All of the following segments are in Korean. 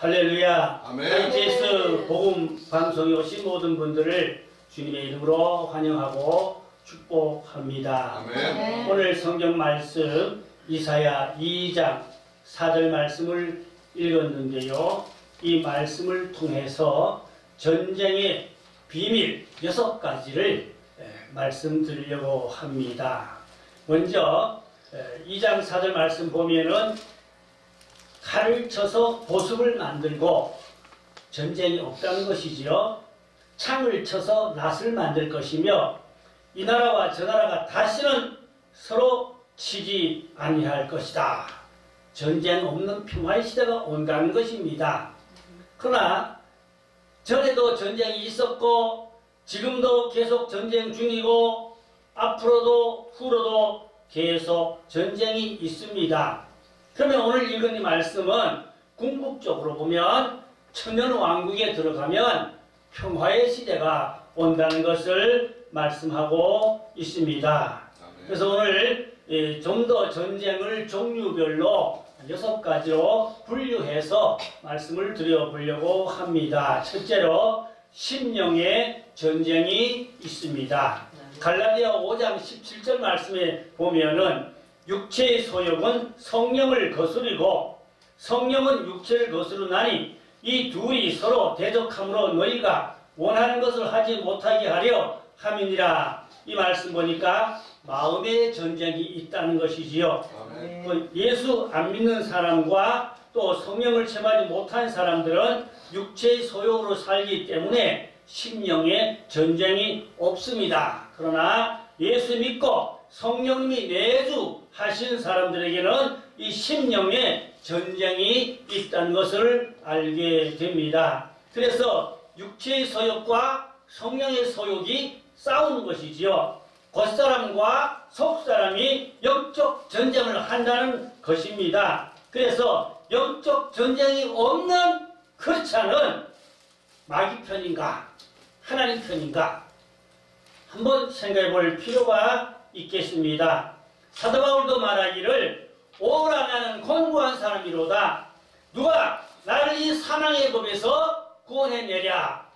할렐루야. 아멘. KTS 복음 방송에 오신 모든 분들을 주님의 이름으로 환영하고 축복합니다. 아멘. 오늘 성경 말씀 이사야 2장 4절 말씀을 읽었는데요. 이 말씀을 통해서 전쟁의 비밀 6가지를 말씀드리려고 합니다. 먼저 2장 4절 말씀 보면은 칼을 쳐서 보습을 만들고 전쟁이 없다는 것이지요. 창을 쳐서 낫을 만들 것이며 이 나라와 저 나라가 다시는 서로 치지 아니할 것이다. 전쟁 없는 평화의 시대가 온다는 것입니다. 그러나 전에도 전쟁이 있었고 지금도 계속 전쟁 중이고 앞으로도 후로도 계속 전쟁이 있습니다. 그러면 오늘 읽은 이 말씀은 궁극적으로 보면 천년왕국에 들어가면 평화의 시대가 온다는 것을 말씀하고 있습니다. 그래서 오늘 좀 더 전쟁을 종류별로 6가지로 분류해서 말씀을 드려보려고 합니다. 첫째로 심령의 전쟁이 있습니다. 갈라디아 5장 17절 말씀에 보면은 육체의 소욕은 성령을 거스르고 성령은 육체를 거스르나니 이 둘이 서로 대적함으로 너희가 원하는 것을 하지 못하게 하려 함이니라. 이 말씀 보니까 마음의 전쟁이 있다는 것이지요. 예수 안 믿는 사람과 또 성령을 체험하지 못한 사람들은 육체의 소욕으로 살기 때문에 심령의 전쟁이 없습니다. 그러나 예수 믿고 성령님이 내주 하신 사람들에게는 이 심령의 전쟁이 있다는 것을 알게 됩니다. 그래서 육체의 소욕과 성령의 소욕이 싸우는 것이지요. 겉사람과 속사람이 영적 전쟁을 한다는 것입니다. 그래서 영적 전쟁이 없는 크리스찬은 마귀 편인가 하나님 편인가 한번 생각해 볼 필요가 있겠습니다. 사도 바울도 말하기를 오라 나는 권고한 사람이로다. 누가 나를 이 사망의 법에서 구원해내랴.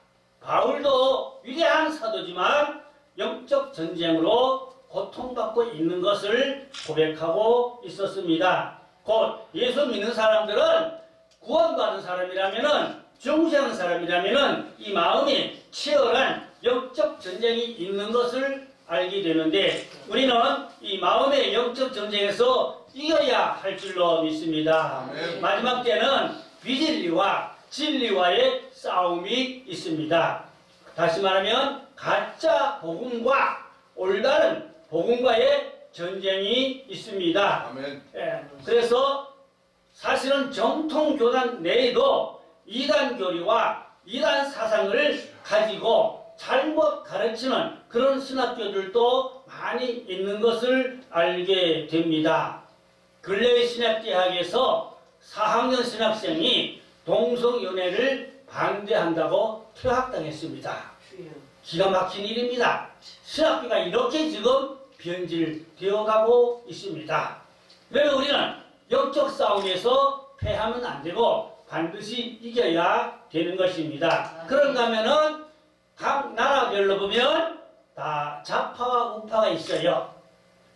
바울도 위대한 사도지만 영적 전쟁으로 고통받고 있는 것을 고백하고 있었습니다. 곧 예수 믿는 사람들은 구원받은 사람이라면은 중생한 사람이라면은 이 마음에 치열한 영적 전쟁이 있는 것을 알게 되는데 우리는 이 마음의 영적 전쟁에서 이겨야 할 줄로 믿습니다. 아멘. 마지막 때는 비진리와 진리와의 싸움이 있습니다. 다시 말하면 가짜 복음과 올바른 복음과의 전쟁이 있습니다. 아멘. 그래서 사실은 정통교단 내에도 이단 교리와 이단 사상을 가지고 잘못 가르치는 그런 신학교들도 많이 있는 것을 알게 됩니다. 근래 신학대학에서 4학년 신학생이 동성연애를 반대한다고 퇴학당했습니다. 기가 막힌 일입니다. 신학교가 이렇게 지금 변질되어 가고 있습니다. 그러면 우리는 영적 싸움에서 패하면 안 되고 반드시 이겨야 되는 것입니다. 그런가 하면은 각 나라별로 보면 다 좌파와 우파가 있어요.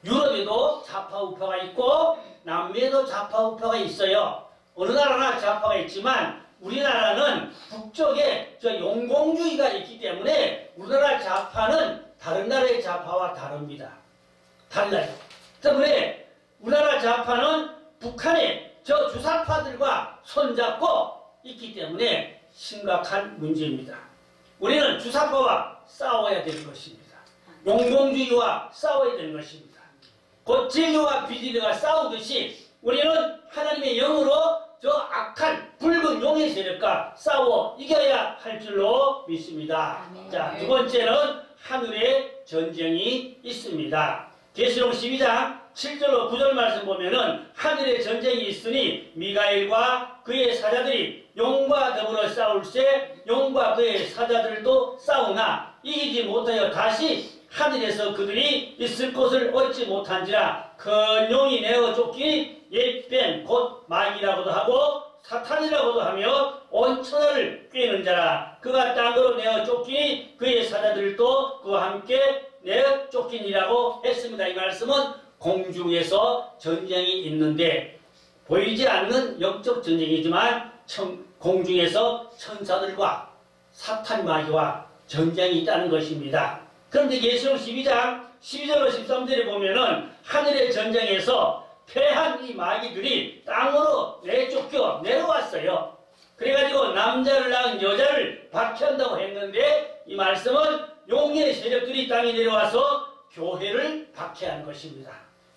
유럽에도 좌파 우파가 있고 남미에도 좌파 우파가 있어요. 어느 나라나 좌파가 있지만 우리나라는 북쪽에 저 용공주의가 있기 때문에 우리나라 좌파는 다른 나라의 좌파와 다릅니다. 달라요. 때문에 우리나라 좌파는 북한의 저 주사파들과 손잡고 있기 때문에 심각한 문제입니다. 우리는 주사파와 싸워야 되는 것입니다. 용공주의와 싸워야 되는 것입니다. 곧 진리와 비진리가 싸우듯이 우리는 하나님의 영으로 저 악한 붉은 용의 세력과 싸워 이겨야 할 줄로 믿습니다. 자, 두 번째는 하늘의 전쟁이 있습니다. 계시록 12장 7절로 9절 말씀 보면은 하늘의 전쟁이 있으니 미가엘과 그의 사자들이 용과 더불어 싸울세 용과 그의 사자들도 싸우나 이기지 못하여 다시 하늘에서 그들이 있을 곳을 얻지 못한지라 큰 용이 내어 쫓기니 옛뱀 곧 마귀라고도 하고 사탄이라고도 하며 온 천하를 꾀는 자라. 그가 땅으로 내어 쫓기니 그의 사자들도 그와 함께 내어 쫓기니라고 했습니다. 이 말씀은 공중에서 전쟁이 있는데 보이지 않는 영적 전쟁이지만 공중에서 천사들과 사탄 마귀와 전쟁이 있다는 것입니다. 그런데 계시록 12장 12절로 13절에 보면은 하늘의 전쟁에서 패한 이 마귀들이 땅으로 내쫓겨 내려왔어요. 그래가지고 남자를 낳은 여자를 박해한다고 했는데 이 말씀은 용의 세력들이 땅에 내려와서 교회를 박해하는 것입니다.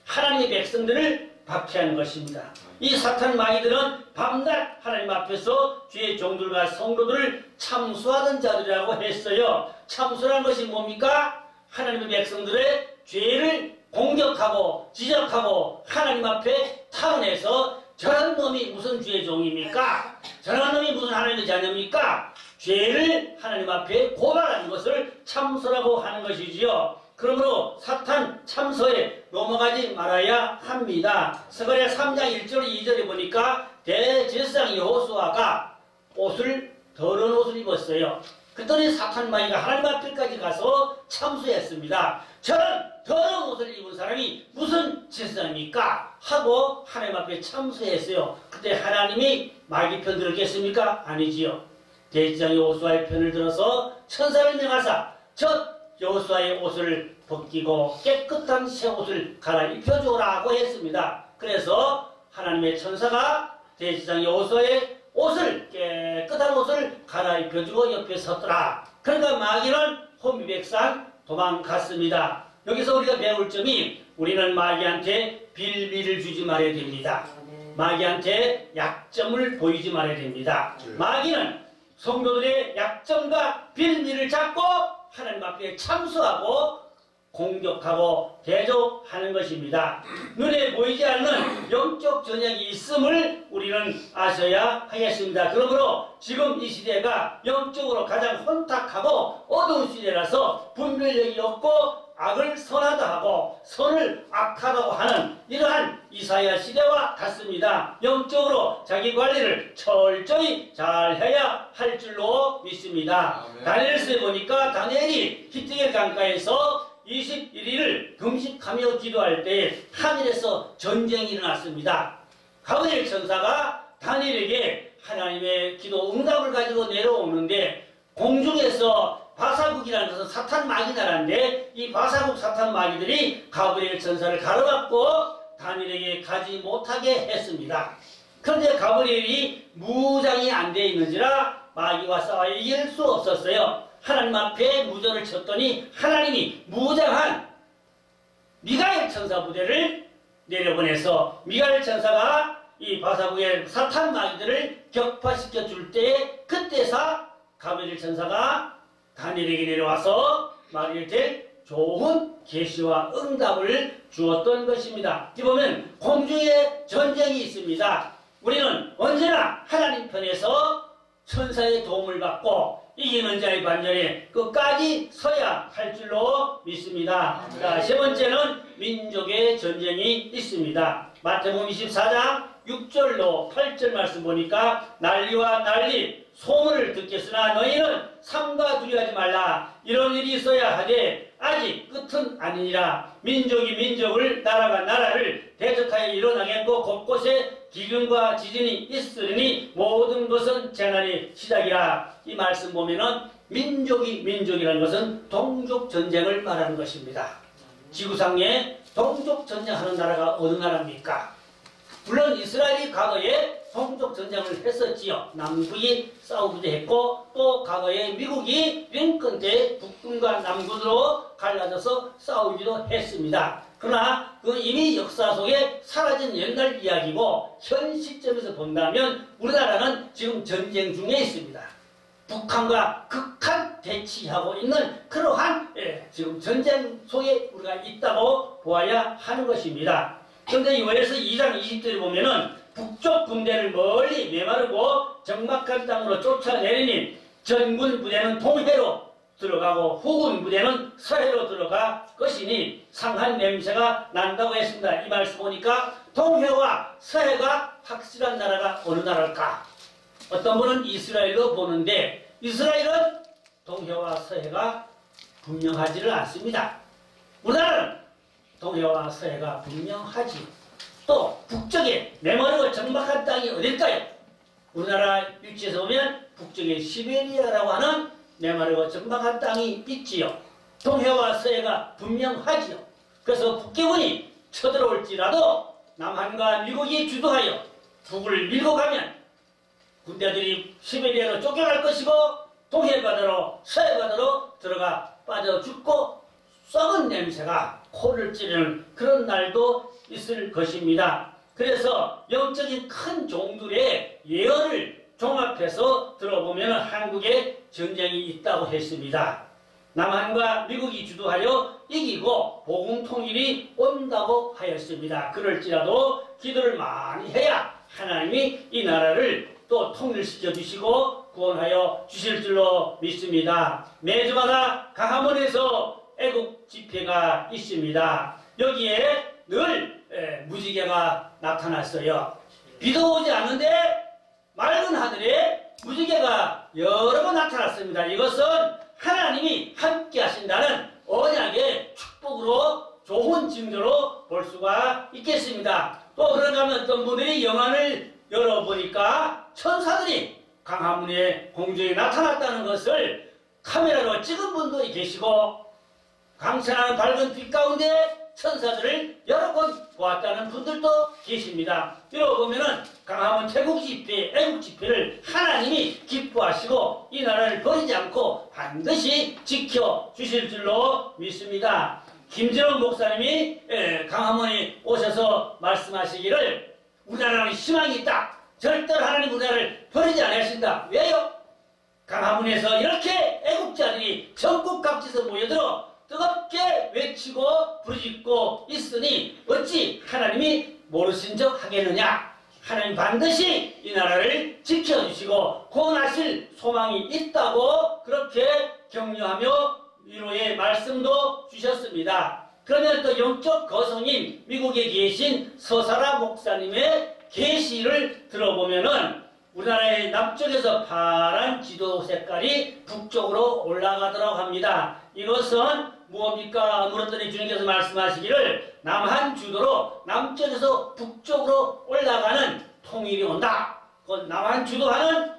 하나님의 백성들을 박해하는 것입니다. 이 사탄 마귀들은 밤낮 하나님 앞에서 주의 종들과 성도들을 참수하던 자들이라고 했어요. 참수라는 것이 뭡니까? 하나님의 백성들의 죄를 공격하고 지적하고 하나님 앞에 탄원해서 저런 놈이 무슨 주의 종입니까? 저런 놈이 무슨 하나님의 자녀입니까? 죄를 하나님 앞에 고발하는 것을 참소라고 하는 것이지요. 그러므로 사탄 참소에 넘어가지 말아야 합니다. 스가랴 3장 1절 2절에 보니까 대제사장 여호수아가 더러운 옷을 입었어요. 그랬더니 사탄 마귀가 하나님 앞에까지 가서 참소했습니다. 저런 더러운 옷을 입은 사람이 무슨 제사장입니까? 하고 하나님 앞에 참소했어요. 그때 하나님이 마귀 편 들었겠습니까? 아니지요. 대제사장 여호수아의 편을 들어서 천사를 명하사 저 여호수아의 옷을 벗기고 깨끗한 새 옷을 갈아입혀주라고 했습니다. 그래서 하나님의 천사가 대제사장 여호수아의 옷을 깨끗한 옷을 갈아입혀주고 옆에 섰더라. 그러니까 마귀는 호미백산 도망갔습니다. 여기서 우리가 배울 점이 우리는 마귀한테 빌미를 주지 말아야 됩니다. 마귀한테 약점을 보이지 말아야 됩니다. 마귀는 성도들의 약점과 빌미를 잡고 하나님 앞에 참수하고 공격하고 대적하는 것입니다. 눈에 보이지 않는 영적 전쟁이 있음을 우리는 아셔야 하겠습니다. 그러므로 지금 이 시대가 영적으로 가장 혼탁하고 어두운 시대라서 분별력이 없고 악을 선하다 하고 선을 악하다고 하는 이러한 이사야 시대와 같습니다. 영적으로 자기 관리를 철저히 잘 해야 할 줄로 믿습니다. 다니엘서에 보니까 다니엘이 히티겔 강가에서 21일을 금식하며 기도할 때 하늘에서 전쟁이 일어났습니다. 가브리엘 천사가 다니엘에게 하나님의 기도 응답을 가지고 내려오는데 공중에서 바사국이라는 것은 사탄 마귀 나라인데 이 바사국 사탄 마귀들이 가브리엘 천사를 가로막고 다니엘에게 가지 못하게 했습니다. 그런데 가브리엘이 무장이 안 되어 있는지라 마귀와 싸워 이길 수 없었어요. 하나님 앞에 무전을 쳤더니 하나님이 무장한 미가엘 천사 부대를 내려보내서 미가엘 천사가 이 바사국의 사탄 마귀들을 격파시켜 줄 때에 그때서 가브리엘 천사가 다니엘에게 내려와서 마귀에게 좋은 계시와 응답을 주었던 것입니다. 이기 보면 공중에 전쟁이 있습니다. 우리는 언제나 하나님 편에서 천사의 도움을 받고 이기는 자의 반전에 끝까지 서야 할 줄로 믿습니다. 자, 세 번째는 민족의 전쟁이 있습니다. 마태복음 24장 6절로 8절 말씀 보니까 난리와 난리 소문을 듣겠으나 너희는 삼가 두려워하지 말라. 이런 일이 있어야 하되 아직 끝은 아니니라. 민족이 민족을 나라가 나라를 대적하여 일어나겠고 곳곳에 기근과 지진이 있으니 모든 것은 재난의 시작이라. 이 말씀 보면은 민족이 민족이라는 것은 동족 전쟁을 말하는 것입니다. 지구상에 동족 전쟁하는 나라가 어느 나라입니까? 물론 이스라엘이 과거에 동족 전쟁을 했었지요. 남북이 싸우기도 했고 또 과거에 미국이 링컨 때 북군과 남군으로 갈라져서 싸우기도 했습니다. 그러나 그 이미 역사 속에 사라진 옛날 이야기고 현 시점에서 본다면 우리나라는 지금 전쟁 중에 있습니다. 북한과 극한 대치하고 있는 그러한 지금 전쟁 속에 우리가 있다고 보아야 하는 것입니다. 그런데 요엘서 2장 20절에 보면은 북쪽 군대를 멀리 메마르고 적막한 땅으로 쫓아내리니 전군 부대는 동해로 들어가고 후군 부대는 서해로 들어가 것이니 상한 냄새가 난다고 했습니다. 이 말씀 보니까 동해와 서해가 확실한 나라가 어느 나라일까? 어떤 분은 이스라엘로 보는데 이스라엘은 동해와 서해가 분명하지를 않습니다. 우리나라는 동해와 서해가 분명하지. 또 북쪽에 메마르고 정박한 땅이 어딜까요? 우리나라 위치에서 보면 북쪽에 시베리아라고 하는 메마르고 정박한 땅이 있지요. 동해와 서해가 분명하지요. 그래서 북괴군이 쳐들어올지라도 남한과 미국이 주도하여 북을 밀고 가면 군대들이 시베리아로 쫓겨날 것이고 동해바다로 서해바다로 들어가 빠져 죽고 썩은 냄새가 코를 찌르는 그런 날도 있을 것입니다. 그래서 영적인 큰 종들의 예언을 종합해서 들어보면 한국에 전쟁이 있다고 했습니다. 남한과 미국이 주도하여 이기고 복음통일이 온다고 하였습니다. 그럴지라도 기도를 많이 해야 하나님이 이 나라를 또 통일시켜 주시고 구원하여 주실 줄로 믿습니다. 매주마다 강화문에서 애국 집회가 있습니다. 여기에 늘 무지개가 나타났어요. 비도 오지 않는데 맑은 하늘에 무지개가 여러 번 나타났습니다. 이것은 하나님이 함께 하신다는 언약의 축복으로 좋은 징조로 볼 수가 있겠습니다. 또 그런가 하면 어떤 분들이 영안을 열어보니까 천사들이 강화문의 공중에 나타났다는 것을 카메라로 찍은 분도 계시고 강찬하는 밝은 빛 가운데 천사들을 여러 번 보았다는 분들도 계십니다. 이러고 보면은 강화문 태국 집회, 애국 집회를 하나님이 기뻐하시고 이 나라를 버리지 않고 반드시 지켜주실 줄로 믿습니다. 김진원 목사님이 강화문에 오셔서 말씀하시기를 우리나라는 희망이 있다. 절대로 하나님 우리나라를 버리지 않으신다. 왜요? 강화문에서 이렇게 애국자들이 전국 각지에서 모여들어 뜨겁게 외치고 부르짖고 있으니 어찌 하나님이 모르신 척 하겠느냐. 하나님 반드시 이 나라를 지켜주시고 구원하실 소망이 있다고 그렇게 격려하며 위로의 말씀도 주셨습니다. 그러면 또 영적 거성인 미국에 계신 서사라 목사님의 계시를 들어보면은 우리나라의 남쪽에서 파란 지도 색깔이 북쪽으로 올라가더라고 합니다. 이것은 무엇입니까? 물었더니 주님께서 말씀하시기를 남한 주도로 남쪽에서 북쪽으로 올라가는 통일이 온다. 그건 남한 주도하는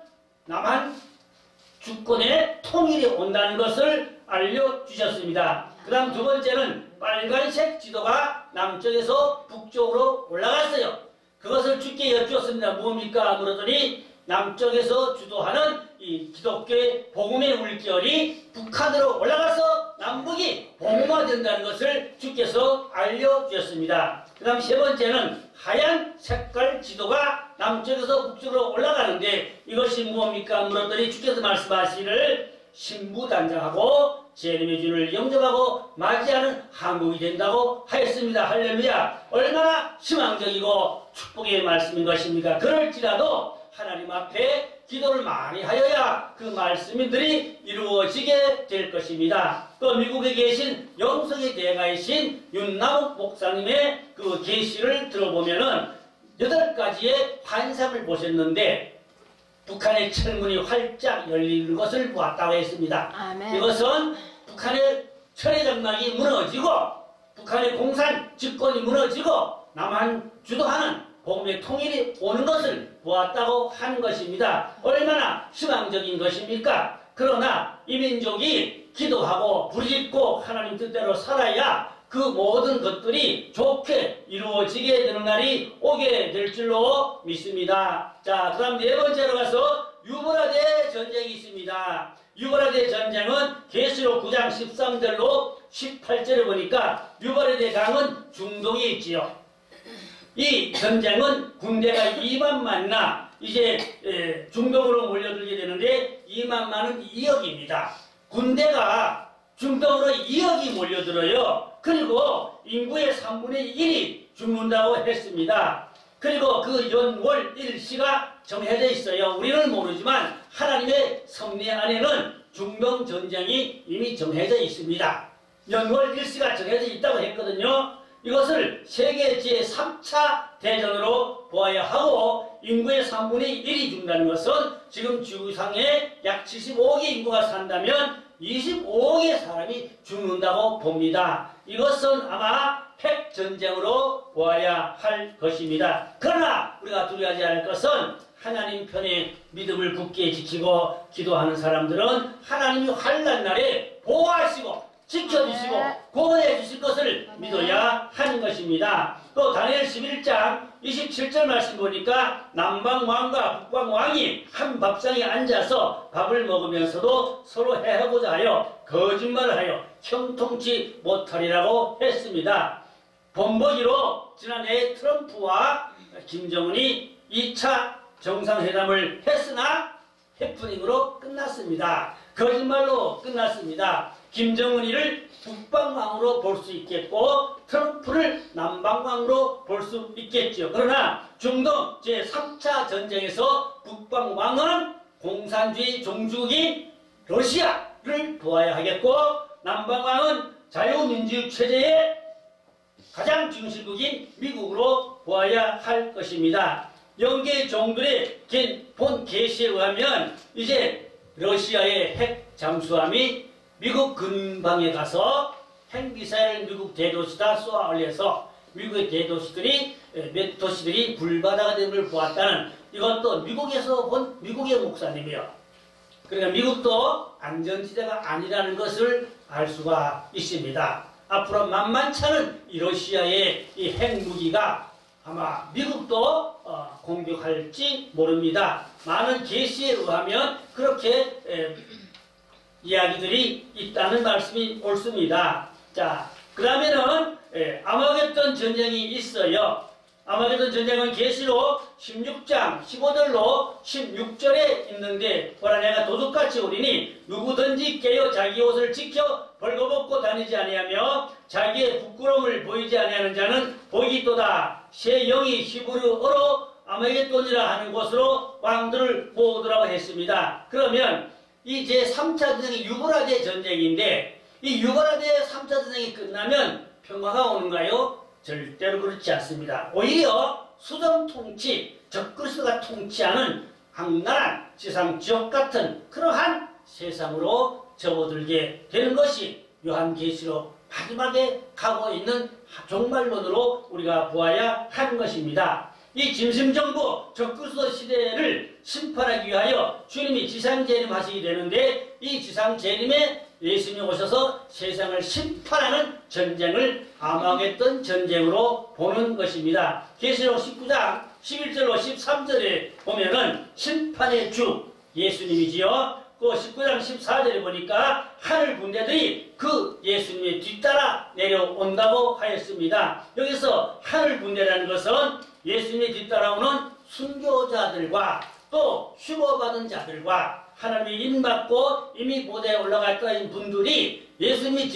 남한 주권의 통일이 온다는 것을 알려주셨습니다. 그 다음 두 번째는 빨간색 지도가 남쪽에서 북쪽으로 올라갔어요. 그것을 주께 여쭈었습니다. 무엇입니까? 물었더니 남쪽에서 주도하는 이 기독교의 복음의 물결이 북한으로 올라가서 남북이 복음화된다는 것을 주께서 알려주셨습니다. 그 다음 세 번째는 하얀 색깔 지도가 남쪽에서 북쪽으로 올라가는데 이것이 무엇입니까? 물었더니 주께서 말씀하시기를 신부단장하고 재림의 주를 영접하고 맞이하는 한국이 된다고 하였습니다. 할렐루야. 얼마나 희망적이고 축복의 말씀인 것입니까? 그럴지라도 하나님 앞에 기도를 많이 하여야 그 말씀들이 이루어지게 될 것입니다. 또 미국에 계신 영성의 대가이신 윤남욱 목사님의 그 계시를 들어보면은 8가지의 환상을 보셨는데 북한의 철문이 활짝 열리는 것을 보았다고 했습니다. 아멘. 이것은 북한의 철의 장막이 무너지고 북한의 공산 집권이 무너지고 남한 주도하는 복음의 통일이 오는 것을 보았다고 하는 것입니다. 얼마나 희망적인 것입니까? 그러나 이 민족이 기도하고 부르짖고 하나님 뜻대로 살아야 그 모든 것들이 좋게 이루어지게 되는 날이 오게 될 줄로 믿습니다. 자, 그 다음 네 번째로 가서 유브라데 전쟁이 있습니다. 유브라데 전쟁은 계시록 9장 13절로 18절을 보니까 유브라데 강은 중동에 있지요. 이 전쟁은 군대가 2만만이나 이제 중동으로 몰려들게 되는데 2만만은 2억입니다. 군대가 중동으로 2억이 몰려들어요. 그리고 인구의 3분의 1이 죽는다고 했습니다. 그리고 그 연월 일시가 정해져 있어요. 우리는 모르지만 하나님의 섭리 안에는 중동 전쟁이 이미 정해져 있습니다. 연월 일시가 정해져 있다고 했거든요. 이것을 세계 제3차 대전으로 보아야 하고 인구의 3분의 1이 죽는다는 것은 지금 지구상에 약 75억의 인구가 산다면 25억의 사람이 죽는다고 봅니다. 이것은 아마 핵전쟁으로 보아야 할 것입니다. 그러나 우리가 두려워하지 않을 것은 하나님 편에 믿음을 굳게 지키고 기도하는 사람들은 하나님이 환난 날에 보호하시고 지켜주시고 구원해 주실 것을 믿어야 하는 것입니다. 또 다니엘 11장 27절 말씀 보니까 남방왕과 북방왕이 한 밥상에 앉아서 밥을 먹으면서도 서로 해하고자 하여 거짓말을 하여 형통치 못하리라고 했습니다. 본보기로 지난해 트럼프와 김정은이 2차 정상회담을 했으나 해프닝으로 끝났습니다. 거짓말로 끝났습니다. 김정은이를 북방왕으로 볼 수 있겠고 트럼프를 남방왕으로 볼 수 있겠죠. 그러나 중동 제3차 전쟁에서 북방왕은 공산주의 종주국인 러시아를 도와야 하겠고 남방왕은 자유민주 체제의 가장 중심국인 미국으로 보아야 할 것입니다. 영계 종들의 본 계시에 의하면 이제 러시아의 핵 잠수함이 미국 근방에 가서 핵미사일을 미국 대도시다 쏘아 올려서 미국의 대도시들이 몇 도시들이 불바다가 된 걸 보았다는 이것도 미국에서 본 미국의 목사님이요. 그러니까 미국도 안전지대가 아니라는 것을 알 수가 있습니다. 앞으로 만만치 않은 이 러시아의 이 핵무기가 아마 미국도 공격할지 모릅니다. 많은 계시에 의하면 그렇게 이야기들이 있다는 말씀이 옳습니다. 자, 그러면은 아마겟돈 전쟁이 있어요. 아마겟돈 전쟁은 계시록 16장 15절로 16절에 있는데 보라 내가 도둑같이 오리니 누구든지 깨어 자기 옷을 지켜 벌거벗고 다니지 아니하며 자기의 부끄러움을 보이지 아니하는 자는 복이 있도다. 새 영이 히브리어로 아마겟돈이라 하는 곳으로 왕들을 모으더라고 했습니다. 그러면 이 제3차 전쟁이 유브라데 전쟁인데 이 유브라데 3차 전쟁이 끝나면 평화가 오는가요? 절대로 그렇지 않습니다. 오히려 수정 통치, 적그리스도가 통치하는 악랄한 지상 지옥 같은 그러한 세상으로 접어들게 되는 것이 요한계시록 마지막에 가고 있는 종말론으로 우리가 보아야 하는 것입니다. 이 짐승정부 적그리스도 시대를 심판하기 위하여 주님이 지상재림하시게 되는데 이 지상재림에 예수님이 오셔서 세상을 심판하는 전쟁을 아마겟돈 전쟁으로 보는 것입니다. 계시록 19장 11절로 13절에 보면은 심판의 주 예수님이지요. 그 19장 14절에 보니까 하늘 군대들이 그 예수님의 뒤따라 내려온다고 하였습니다. 여기서 하늘 군대라는 것은 예수님의 뒤따라오는 순교자들과 또 휴거받은 자들과 하나님의 인받고 이미 보대에 올라갔던 분들이 예수님이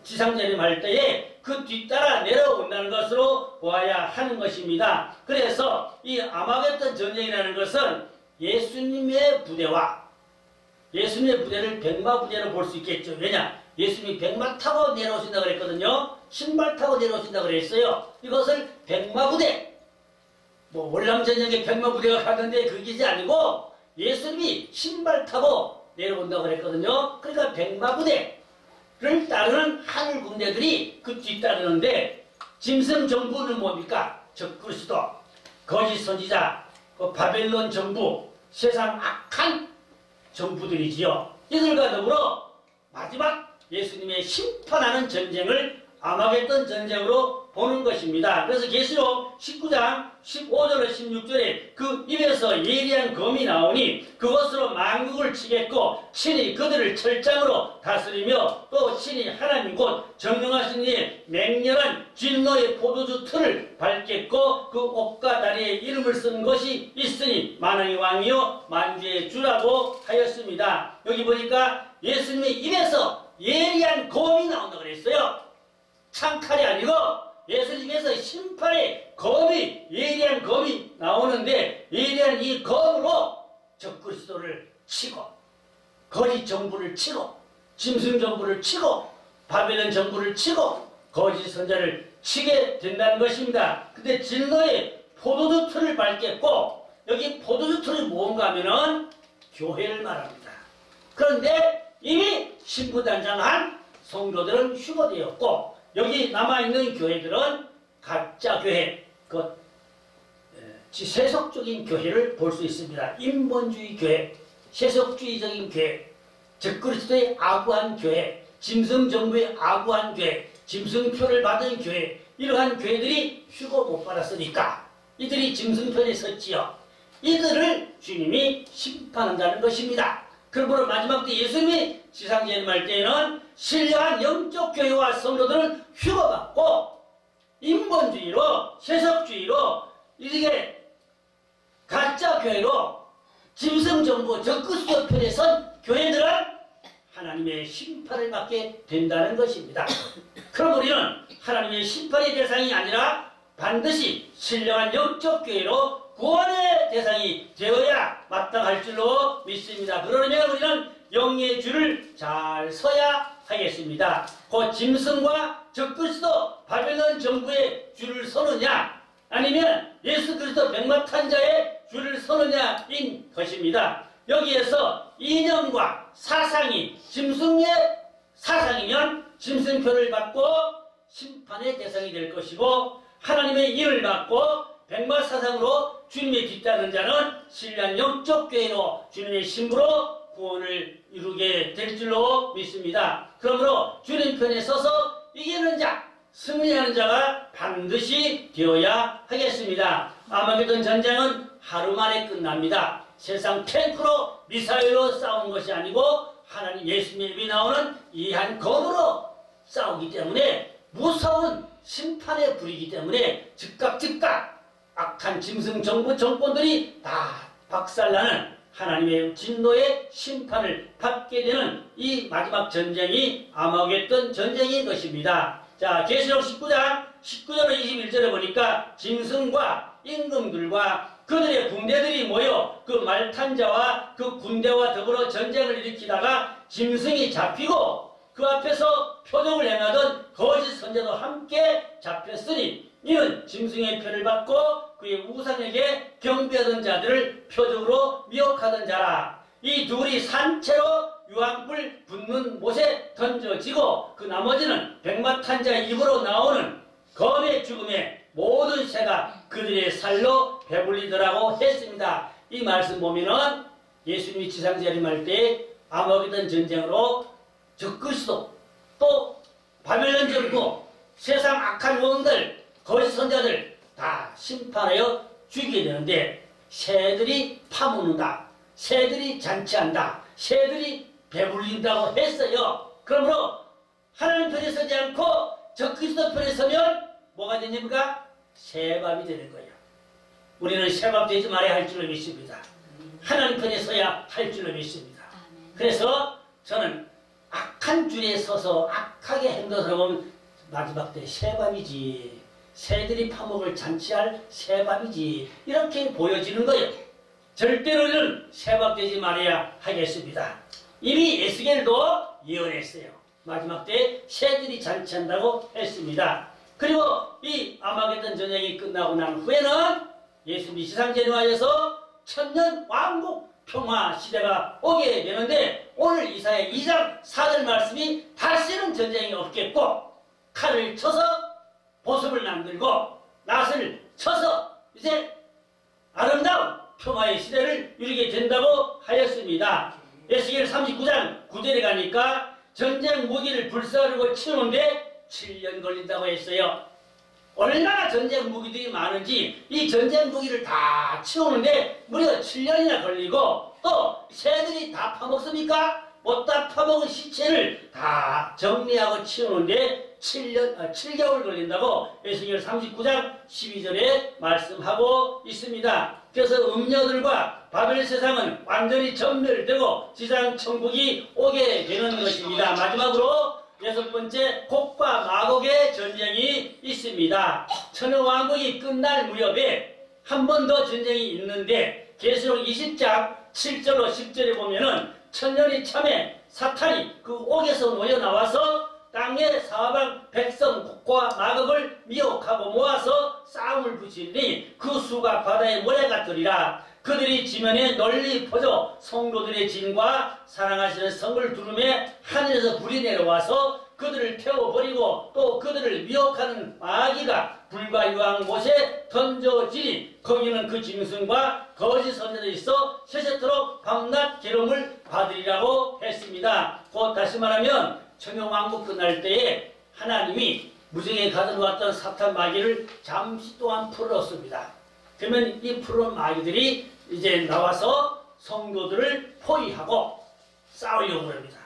지상재림할 때에 그 뒤따라 내려온다는 것으로 보아야 하는 것입니다. 그래서 이 아마겟돈 전쟁이라는 것은 예수님의 부대와 예수님의 부대를 백마 부대로 볼 수 있겠죠. 왜냐? 예수님이 백마 타고 내려오신다고 그랬거든요. 신발 타고 내려오신다고 그랬어요. 이것을 백마 부대, 뭐 월남전쟁에 백마 부대가 가던데 그게 아니고 예수님이 신발 타고 내려온다고 그랬거든요. 그러니까 백마 부대를 따르는 하늘 군대들이 그 뒤따르는데 짐승 정부는 뭡니까? 적그리스도, 거짓 선지자, 그 바벨론 정부, 세상 악한 정부들이지요. 이들과 더불어 마지막 예수님의 심판하는 전쟁을 아마겟돈 전쟁으로 보는 것입니다. 그래서 계시록 19장 15절로 16절에 그 입에서 예리한 검이 나오니 그것으로 만국을 치겠고 친히 그들을 철장으로 다스리며 또 친히 하나님 곧 정령하신 이의 맹렬한 진노의 포도주 틀을 밟겠고 그 옷과 다리에 이름을 쓴 것이 있으니 만왕의 왕이요 만주의 주라고 하였습니다. 여기 보니까 예수님의 입에서 예리한 검이 나온다고 그랬어요. 창칼이 아니고 예수님께서 심판의 검이 예리한 검이 나오는데 예리한 이 검으로 적그리스도를 치고 거짓 정부를 치고 짐승 정부를 치고 바벨론 정부를 치고 거짓 선자를 치게 된다는 것입니다. 근데 진로에 포도주 틀을 밟겠고, 여기 포도주 틀이 뭔가 하면은 교회를 말합니다. 그런데 이미 신부단장한 성도들은 휴거되었고, 여기 남아있는 교회들은 가짜 교회, 세속적인 교회를 볼 수 있습니다. 인본주의 교회, 세속주의적인 교회, 적그리스도의 아구한 교회, 짐승정부의 아구한 교회, 짐승표를 받은 교회, 이러한 교회들이 휴거 못 받았으니까 이들이 짐승편에 섰지요. 이들을 주님이 심판한다는 것입니다. 그러므로 마지막 때 예수님이 지상재림할 때에는 신령한 영적 교회와 성도들은 휴거받고 인본주의로, 세속주의로, 이게 가짜 교회로, 짐승정부, 적그리스도 편에 선 교회들은 하나님의 심판을 받게 된다는 것입니다. 그럼 우리는 하나님의 심판의 대상이 아니라 반드시 신령한 영적 교회로 구원의 대상이 되어야 마땅할 줄로 믿습니다. 그러려면 우리는 영의 줄을 잘 서야 하겠습니다. 그 짐승과 적그리스도 바벨론 정부의 줄을 서느냐, 아니면 예수 그리스도 백마탄자의 줄을 서느냐인 것입니다. 여기에서 이념과 사상이 짐승의 사상이면 짐승표를 받고 심판의 대상이 될 것이고, 하나님의 일을 받고 백마사상으로 주님의 뒤따르는 자는 신령한 영적 교회로 주님의 신부로 구원을 이루게 될 줄로 믿습니다. 그러므로 주님 편에 서서 이기는 자, 승리하는 자가 반드시 되어야 하겠습니다. 아마게돈 전쟁은 하루 만에 끝납니다. 세상 탱크로 미사일로 싸우는 것이 아니고 하나님 예수님의 입이 나오는 이 한 검으로 싸우기 때문에 무서운 심판의 불이기 때문에 즉각 악한 짐승 정부 정권들이 다 박살나는 하나님의 진노의 심판을 받게 되는 이 마지막 전쟁이 아마겟돈 전쟁인 것입니다. 자, 계시록 19장 19절로 21절에 보니까 짐승과 임금들과 그들의 군대들이 모여 그 말탄자와 그 군대와 더불어 전쟁을 일으키다가 짐승이 잡히고 그 앞에서 표적을 행하던 거짓 선자도 함께 잡혔으니 이는 짐승의 표를 받고 그의 우상에게 경배하던 자들을 표적으로 미혹하던 자라. 이 둘이 산채로 유황불 붙는 못에 던져지고 그 나머지는 백마탄자의 입으로 나오는 검의 죽음에 모든 새가 그들의 살로 배불리더라고 했습니다. 이 말씀 보면은 예수님이 지상재림할 때 아마겟돈 전쟁으로 적그리스도 또 바벨론 정부 세상 악한 왕들 거짓 선자들 다 심판하여 죽이게 되는데 새들이 파묻는다, 새들이 잔치한다, 새들이 배불린다고 했어요. 그러므로 하나님 편에 서지 않고 적그리스도 편에 서면 뭐가 되십니까? 새밥이 되는 거예요. 우리는 새밥 되지 말아야 할 줄로 믿습니다. 하나님 편에 서야 할 줄로 믿습니다. 그래서 저는 악한 줄에 서서 악하게 행동하다 보면 마지막 때 새밥이지, 새들이 파먹을 잔치할 새밥이지, 이렇게 보여지는 거예요. 절대로는 새밥 되지 말아야 하겠습니다. 이미 에스겔도 예언했어요. 마지막 때 새들이 잔치한다고 했습니다. 그리고 이 아마겟돈 전쟁이 끝나고 난 후에는 예수님이 지상재림하여서 천년 왕국 평화 시대가 오게 되는데, 오늘 이사야 2장 4절 말씀이 다시는 전쟁이 없겠고 칼을 쳐서 보습을 만들고 낫을 쳐서 이제 아름다운 평화의 시대를 이루게 된다고 하였습니다. 에스겔 39장 9절에 가니까 전쟁 무기를 불사르고 치우는데 7년 걸린다고 했어요. 얼마나 전쟁 무기들이 많은지 이 전쟁 무기를 다 치우는데 무려 7년이나 걸리고, 또 새들이 다 파먹습니까? 못 다 파먹은 시체를 다 정리하고 치우는데 7개월 걸린다고 에스겔 39장 12절에 말씀하고 있습니다. 그래서 음녀들과 바벨 세상은 완전히 전멸되고 지상 천국이 오게 되는 것입니다. 마지막으로 6번째 곡과 마곡의 전쟁이 있습니다. 천하왕국이 끝날 무렵에 한 번 더 전쟁이 있는데 계시록 20장 7절로 10절에 보면은 천년이 참에 사탄이 그 옥에서 놓여 나와서 땅의 사방 백성과 마급을 미혹하고 모아서 싸움을 붙이니 그 수가 바다의 모래 같으리라. 그들이 지면에 널리 퍼져 성도들의 진과 사랑하시는 성을 두름에 하늘에서 불이 내려와서 그들을 태워버리고 또 그들을 미혹하는 마귀가 불과 유황 못에 던져지니 거기는 그 짐승과 거짓 선자들이 있어 세세토록 밤낮 기름을 받으리라고 했습니다. 곧 다시 말하면 천영왕국 끝날 때에 하나님이 무정에 가져왔던 사탄 마귀를 잠시 동안 풀어놓습니다. 그러면 이 풀어놓은 마귀들이 이제 나와서 성도들을 포위하고 싸우려고 합니다.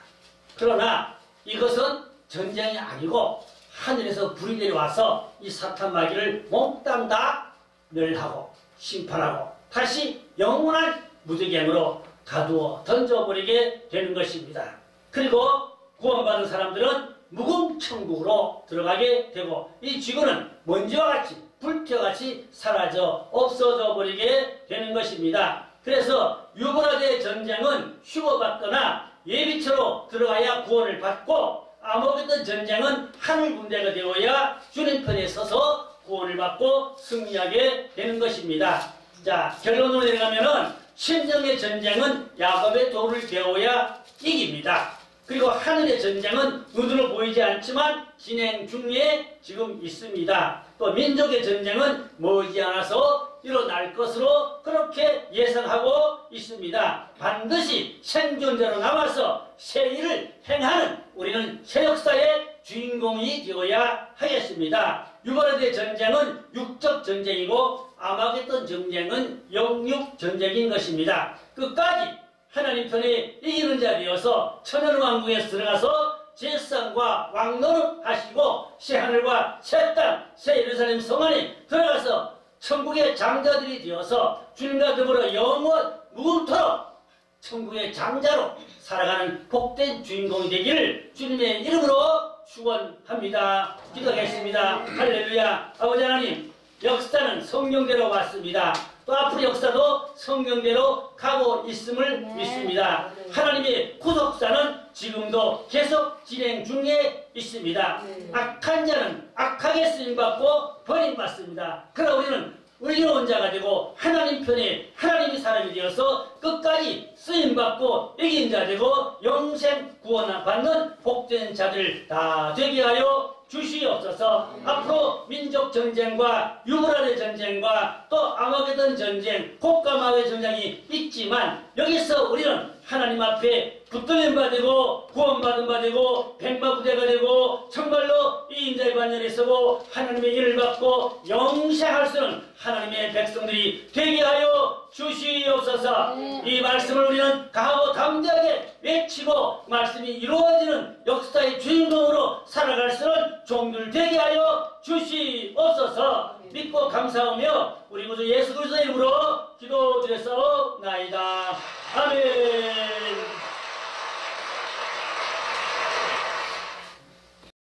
그러나 이것은 전쟁이 아니고 하늘에서 불이 내려와서 이 사탄 마귀를 몽땅 다 멸하고 심판하고 다시 영원한 무적행으로 가두어 던져버리게 되는 것입니다. 그리고 구원받은 사람들은 무궁천국으로 들어가게 되고 이 지구는 먼지와 같이 불태같이 사라져 없어져 버리게 되는 것입니다. 그래서 유브라데 전쟁은 휴거받거나 예비처로 들어가야 구원을 받고 아모겟돈 전쟁은 하늘 군대가 되어야 주님 편에 서서 구원을 받고 승리하게 되는 것입니다. 자, 결론으로 내려가면은 신정의 전쟁은 야곱의 도를 배워야 이깁니다. 그리고 하늘의 전쟁은 눈으로 보이지 않지만 진행 중에 지금 있습니다. 또 민족의 전쟁은 머지않아서 일어날 것으로 그렇게 예상하고 있습니다. 반드시 생존자로 남아서 새 일을 행하는 우리는 새 역사의 주인공이 되어야 하겠습니다. 유브라데 전쟁은 육적 전쟁이고 아마겟돈 전쟁은 영육 전쟁인 것입니다. 끝까지 하나님 편에 이기는 자 되어서 천연왕국에 들어가서 제사장과 왕노릇 하시고 새하늘과 새 땅, 새 예루살렘 성 안에 들어가서 천국의 장자들이 되어서 주님과 더불어 영원 무궁토록 천국의 장자로 살아가는 복된 주인공이 되기를 주님의 이름으로 축원합니다. 기도하겠습니다. 할렐루야. 아버지 하나님, 역사는 성경대로 왔습니다. 또 앞으로 역사도 성경대로 가고 있음을 믿습니다. 하나님의 구속사는 지금도 계속 진행 중에 있습니다. 악한 자는 악하게 쓰임받고 버림받습니다. 그러나 우리는 의로운 자가 되고 하나님 편에 하나님의 사람이 되어서 끝까지 쓰임받고 이긴 자 되고 영생 구원 받는 복된 자들 다 되게 하여 주시옵소서. 앞으로 민족 전쟁과 유브라데 전쟁과 또 아마겟돈 전쟁, 곡가마의 전쟁이 있지만 여기서 우리는 하나님 앞에 붙들림 받고 구원받은 바 되고 백마부대가 되고 정말로 이인자의 반열에 서고 하나님의 일을 받고 영생할 수 있는 하나님의 백성들이 되게 하여 주시옵소서. 이 말씀을 우리는 강하고 담대하게 외치고 말씀이 이루어지는 역사의 주인공으로 살아갈 수 있는 종들 되게 하여 주시옵소서. 믿고 감사하며 우리 구주 예수 그리스도의 이름으로 기도드렸사옵나이다. 아멘.